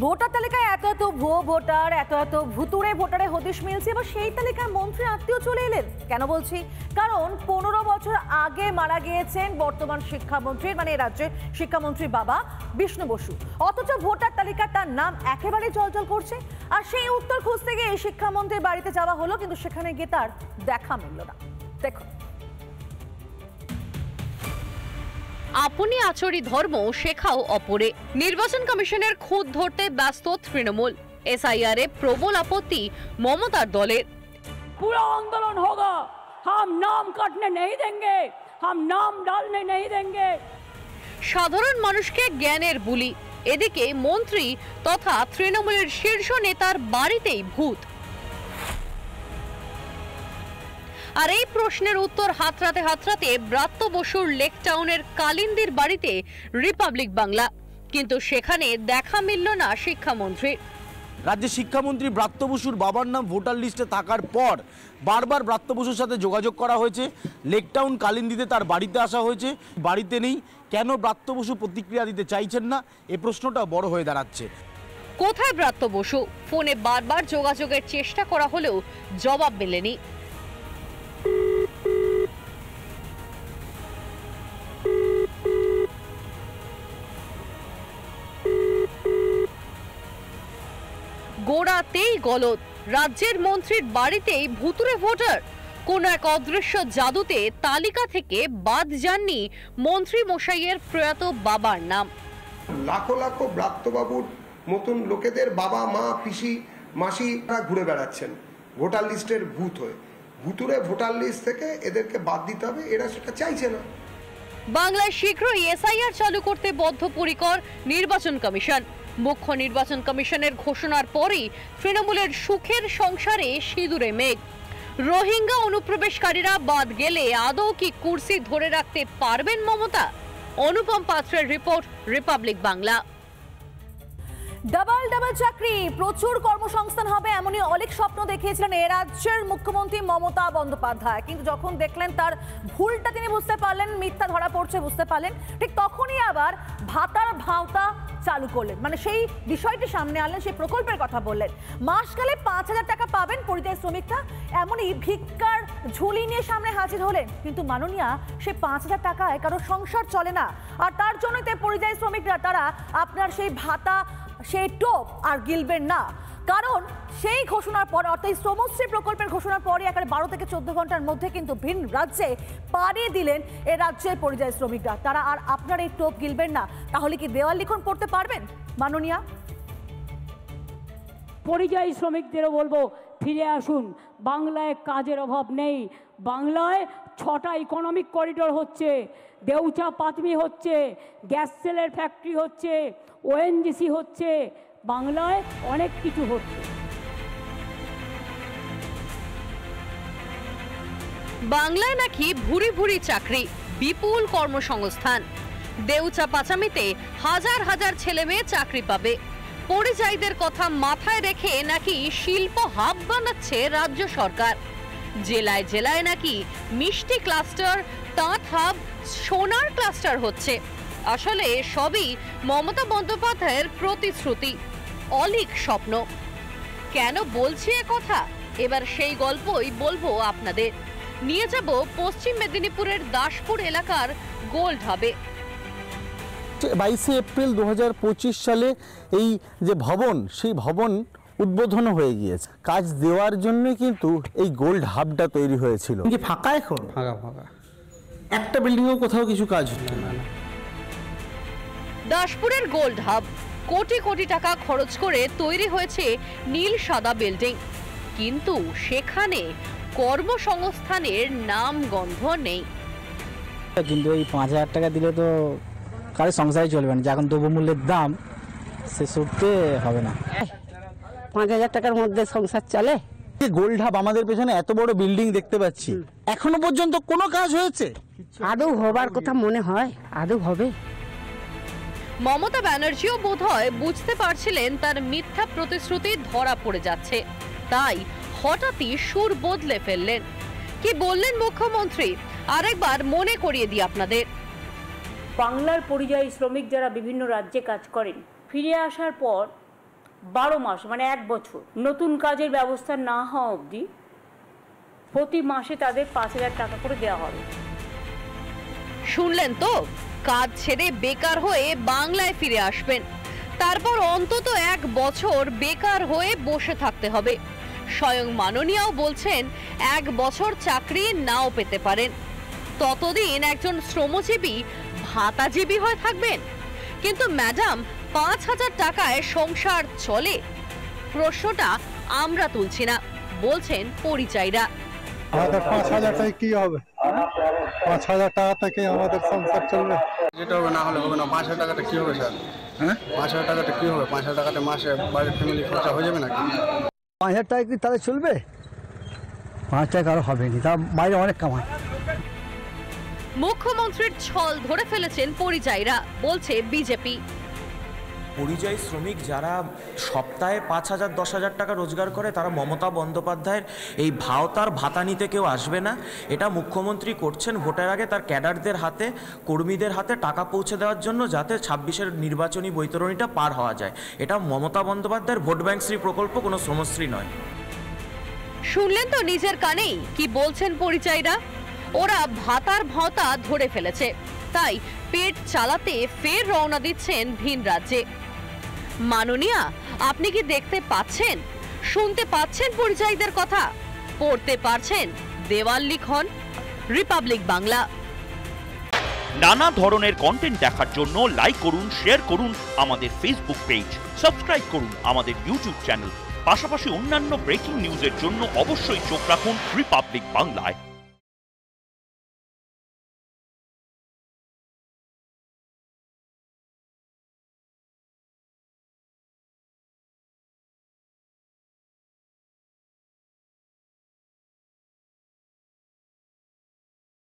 Voter তালিকায় এত এত ভুয়ো ভোটার, এত এত ভুতুড়ে ভোটারে হদিশ মিলছে, এবার সেই তালিকায় মন্ত্রী আত্মীয় চলে এলেন। কেন বলছি? কারণ 15 বছর আগে মারা গিয়েছেন বর্তমান শিক্ষামন্ত্রী, মানে রাজ্যের শিক্ষামন্ত্রীর বাবা বিষ্ণু বসু। অথচ ভোটার তালিকায় তার নাম একেবারে জলজল করছে। আর সেই উত্তর খুঁজতে গিয়ে শিক্ষামন্ত্রীর বাড়িতে যাওয়া হলো, কিন্তু সেখানে গিয়ে তার দেখা মিলল না। দেখো, আপনি আচরি ধর্ম শেখাও অপরে। নির্বাচন কমিশনের খুঁত ধরতে ব্যস্ত তৃণমূল। এসআইআর এ প্রবল আপত্তি মমতার দলের। पूरा आंदोलन होगा, हम नाम काटने नहीं देंगे, हम नाम डालने नहीं देंगे। সাধারণ মানুষকে জ্ঞানের বুলি। এদিকে মন্ত্রী তথা তৃণমূলের শীর্ষ নেতার বাড়িতেই ভূত। আর এই প্রশ্নের উত্তর হাতড়াতে হাতড়াতে ব্রাত্য বসুর লেক টাউনের কালিন্দির বাড়িতে রিপাবলিক বাংলা, কিন্তু সেখানে দেখা মিলল না শিক্ষামন্ত্রীর। রাজ্যের শিক্ষামন্ত্রী ব্রাত্য বসুর বাবার নাম ভোটার লিস্টে থাকার পর বারবার ব্রাত্য বসুর সাথে যোগাযোগ করা হয়েছে। লেক টাউন কালিন্দিতে তার বাড়িতে আসা হয়েছে, বাড়িতে নেই। কেন ব্রাত্য বসু প্রতিক্রিয়া দিতে চাইছেন না, এ প্রশ্নটা বড় হয়ে দাঁড়াচ্ছে। কোথায় ব্রাত্য বসু? ফোনে বারবার যোগাযোগের চেষ্টা করা হলেও জবাব মেলেনি। গোড়াতেই গলদ। রাজ্যের মন্ত্রীর বাড়িতেই ভুতুরে ভোটার। কোন এক অদৃশ্য জাদুতে তালিকা থেকে বাদ যাননি মন্ত্রী মশাইয়ের প্রয়াত বাবার নাম। লাখো লাখো ব্রাত্যবাবুর মতন লোকেদের বাবা মা পিসি মাসিরা ঘুরে বেড়াচ্ছেন ভোটার লিস্টের ভূত হয়ে। ভুতুরে ভোটার লিস্ট থেকে এদেরকে বাদ দিতে হবে, এরা সেটা চাইছে না। বাংলায় শীঘ্রই এসআইআর চালু করতে বদ্ধপরিকর নির্বাচন কমিশন। মুখ্য নির্বাচন কমিশনের ঘোষণার পরই তৃণমূলের সুখের সংসারে সিঁদুরে মেঘ। রোহিঙ্গা অনুপ্রবেশকারীরা বাদ গেলে আদৌ কি কুর্সি ধরে রাখতে পারবেন মমতা? অনুপম পাত্রের report, Republic Bangla. Double double চাকরি, প্রচুর কর্মসংস্থান হবে, এমনই অনেক স্বপ্ন দেখিয়েছিলেন এ রাজ্যের মুখ্যমন্ত্রী মমতা বন্দ্যোপাধ্যায়। কিন্তু যখন দেখলেন তার ভুলটা তিনি বুঝতে পারলেন, মিথ্যা ধরা পড়ছে বুঝতে পারলেন, ঠিক তখনই আবার ভাতার ভাওতা চালু করলেন। মানে সেই বিষয়টি সামনে আনলেন, সেই প্রকল্পের কথা বললেন। মাস গেলে 5,000 টাকা পাবেন পরিযায়ী শ্রমিকরা, এমনই ভিক্ষার ঝুলি নিয়ে সামনে হাজির হলেন। কিন্তু মাননীয়া, সেই 5,000 টাকায় কারো সংসার চলে না। আর তার জন্যই তো পরিযায়ী শ্রমিকরা তারা আপনার সেই ভাতা, সেই টোপ আর গিলবেন না। কারণ সেই ঘোষণার পর, অর্থাৎ শ্রমশ্রী প্রকল্পের ঘোষণার পরে একেবারে 12 থেকে 14 ঘন্টার মধ্যে কিন্তু ভিন রাজ্যে পাড়িয়ে দিলেন এ রাজ্যের পরিযায়ী শ্রমিকরা। তারা আর আপনার এই টোপ গিলবেন না। তাহলে কি দেওয়াল লিখন পড়তে পারবেন মাননীয়া? পরিযায়ী শ্রমিকদেরও বলবো, ফিরে আসুন। বাংলায় কাজের অভাব নেই। বাংলায় 6টা ইকোনমিক করিডোর হচ্ছে, দেউচা পাতমি হচ্ছে, গ্যাস সেলের ফ্যাক্টরি হচ্ছে, ওএনজিসি হচ্ছে, বাংলায় অনেক কিছু হচ্ছে। বাংলায় নাকি ভুরি ভুরি চাকরি, বিপুল কর্মসংস্থান। দেউচা পাচামিতে হাজার হাজার ছেলে মেয়ে চাকরি পাবে। পরিযায়ীদের কথা মাথায় রেখে নাকি শিল্প হাব বানাচ্ছে রাজ্য সরকার। জেলায় জেলায় নাকি মিষ্টি ক্লাস্টার, তাঁত হাব, সোনার ক্লাস্টার হচ্ছে। আসলে সবই মমতা বন্দ্যোপাধ্যায়ের প্রতিশ্রুতি, অলীক স্বপ্ন। কেন বলছি এ কথা? এবার সেই গল্পই বলবো আপনাদের। নিয়ে যাব পশ্চিম মেদিনীপুরের দাসপুর এলাকার গোল্ড হাবে। 22 এপ্রিল 2025 সালে এই যে ভবন, সেই ভবন উদ্বোধন হয়ে গিয়েছে। কাজ দেওয়ার জন্য কিন্তু এই গোল্ড হাবটা তৈরি হয়েছিল। কি ফাঁকা এখন? ফাঁকা ফাঁকা, একটা বিল্ডিংও কোথাও কিছু কাজ হচ্ছে না। দাসপুরের গোল্ড হাব কোটি কোটি টাকা খরচ করে তৈরি হয়েছে নীল সাদা বিল্ডিং, কিন্তু সেখানে কর্মসংস্থানের নাম গন্ধ নেই। কিন্তু এই 5,000 টাকা দিলে তো কারো সংসারে চলবে না। যখন দ্রব্যমূল্যের দাম, সে সত্যি হবে না। 5,000 টাকার মধ্যে সংসার চলে? গোল্ড হাব, আমাদের পেছনে এত বড় বিল্ডিং দেখতে পাচ্ছি, এখনো পর্যন্ত কোনো কাজ হয়েছে? আদৌ হবার কথা মনে হয়? আদৌ হবে? মমতা ব্যানার্জিও বোধহয় বুঝতে পারছিলেন তার মিথ্যা প্রতিশ্রুতি ধরা পড়ে যাচ্ছে, তাই হঠাৎই সুর বদলে ফেললেন। কি বললেন মুখ্যমন্ত্রী আরেকবার মনে করিয়ে দিই আপনাদের। বাংলার পরিযায়ী শ্রমিক যারা বিভিন্ন রাজ্যে কাজ করেন, ফিরে আসার পর 12 মাস মানে 1 বছর নতুন কাজের ব্যবস্থা না হওয়া অবধি প্রতি মাসে তাদের 5,000 টাকা করে দেওয়া হবে। শুনলেন তো, কাজ ছেড়ে বেকার হয়ে বাংলায় ফিরে আসবেন, তারপর অন্তত 1 বছর বেকার হয়ে বসে থাকতে হবে। স্বয়ং মাননীয়াও বলছেন 1 বছর চাকরি নাও পেতে পারেন, ততদিন একজন শ্রমজীবী ভাতাজীবী হয়ে থাকবেন। কিন্তু ম্যাডাম 5,000 টাকায় সংসার চলে? প্রশ্নটা আমরা তুলছি না, বলছেন পরিচায়ীরা। আমাদের 5,000 টাকা কি হবে? 5,000 টাকা থেকে আমাদের সংসার চলবে? যেটা হবে না হলে হবে না। 5,000 টাকাটা কি হবে স্যার? হ্যাঁ, 5,000 টাকাটা কি হবে? 5,000 টাকাটা মাসে বাড়ির ফ্যামিলি খরচা হয়ে যাবে নাকি? 5,000 টাকা কি তাহলে চলবে? 5 টাকা আর হবে না, তা বাইরে অনেক কামায়। মুখ্যমন্ত্রীর ছল ধরে ফেলেছেন পরিযায়ীরা, বলছে বিজেপি। পরিযায়ী শ্রমিক যারা সপ্তাহে 5,000 10,000 টাকা রোজগার করে, তারা মমতা বন্দ্যোপাধ্যায়ের এই ভাওতার ভাতা নিতে কেউ আসবে না। এটা মুখ্যমন্ত্রী করছেন ভোটের আগে তার ক্যাডারদের হাতে, কর্মীদের হাতে টাকা পৌঁছে দেওয়ার জন্য, যাতে 26-এর নির্বাচনী বৈতরণীটা পার হওয়া যায়। এটা মমতা বন্দ্যোপাধ্যায়ের ভোট ব্যাংকশ্রী প্রকল্প, কোনো শ্রমশ্রী নয়। শুনলেন তো নিজের কানেই কি বলছেন পরিযায়ীরা। ওরা ভাতার ভাওতা ধরে ফেলেছে, তাই পেট চালাতে ফের রওনা দিচ্ছেন ভিন রাজ্যে। মাননীয়া, আপনি কি দেখতে পাচ্ছেন, শুনতে পাচ্ছেন পরিযায়ীদের কথা, পড়তে পারছেন দেওয়াল লিখন? রিপাবলিক বাংলা। নানা ধরনের কন্টেন্ট দেখার জন্য লাইক করুন, শেয়ার করুন আমাদের ফেসবুক পেজ, সাবস্ক্রাইব করুন আমাদের ইউটিউব চ্যানেল। পাশাপাশি অন্যান্য ব্রেকিং নিউজের জন্য অবশ্যই চোখ রাখুন রিপাবলিক বাংলায়।